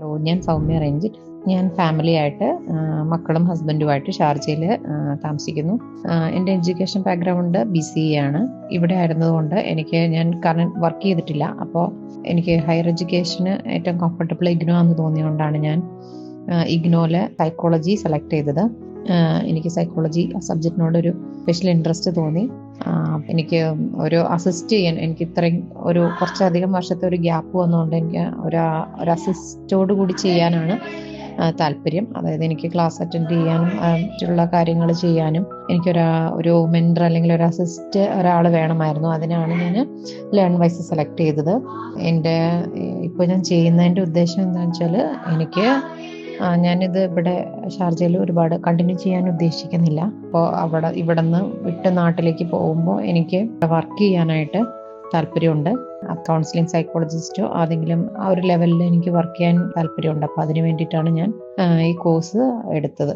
Hello, ഞാൻ സൗമ്യ രഞ്ജിത്ത്. ഞാൻ family ആയിട്ട് മക്കളും ഹസ്ബൻഡുമായിട്ട് ഷാർജയിൽ താമസിക്കുന്നു. എൻ്റെ എഡ്യൂക്കേഷൻ ബാക്ക്ഗ്രൗണ്ട് BCA ആണ്. ഇവിടെ ആയിരുന്നതുകൊണ്ട് ഞാൻ കാരണം വർക്ക് ചെയ്തിട്ടില്ല. അപ്പോൾ എനിക്ക് ഹയർ എഡ്യൂക്കേഷന് ഏറ്റവും കംഫർട്ടബിൾ ഇഗ്നോ എന്ന് തോന്നിയുകൊണ്ടാണ് ഞാൻ ഇഗ്നോയില് സൈക്കോളജി സെലക്ട് ചെയ്തത്. എനിക്ക് സൈക്കോളജി സബ്ജക്റ്റിനോടൊരു സ്പെഷ്യൽ ഇൻട്രസ്റ്റ് തോന്നി. എനിക്ക് ഒരു അസിസ്റ്റ് ചെയ്യാൻ എനിക്ക് ഇത്രയും കുറച്ചധികം വർഷത്തെ ഒരു ഗ്യാപ്പ് വന്നതുകൊണ്ട് എനിക്ക് ഒരു അസിസ്റ്റോട് കൂടി ചെയ്യാനാണ് താല്പര്യം. അതായത് എനിക്ക് ക്ലാസ് അറ്റൻഡ് ചെയ്യാനും മറ്റുള്ള കാര്യങ്ങൾ ചെയ്യാനും ഒരു മെൻറ്റർ അല്ലെങ്കിൽ ഒരു അസിസ്റ്റ് ഒരാൾ വേണമായിരുന്നു. അതിനാണ് ഞാൻ ലേൺ വൈസ് സെലക്ട് ചെയ്തത്. ഇപ്പോൾ ഞാൻ ചെയ്യുന്നതിൻ്റെ ഉദ്ദേശം എന്താണെന്ന് വെച്ചാൽ ഞാനിത് ഇവിടെ ഷാർജയിൽ ഒരുപാട് കണ്ടിന്യൂ ചെയ്യാൻ ഉദ്ദേശിക്കുന്നില്ല. അപ്പോൾ ഇവിടെ നിന്ന് വിട്ട് നാട്ടിലേക്ക് പോകുമ്പോൾ എനിക്ക് വർക്ക് ചെയ്യാനായിട്ട് താല്പര്യമുണ്ട്. കൗൺസിലിംഗ് സൈക്കോളജിസ്റ്റോ ഏതെങ്കിലും ആ ഒരു ലെവലിൽ എനിക്ക് വർക്ക് ചെയ്യാൻ താല്പര്യമുണ്ട്. അപ്പോൾ അതിന് വേണ്ടിയിട്ടാണ് ഞാൻ ഈ കോഴ്സ് എടുത്തത്.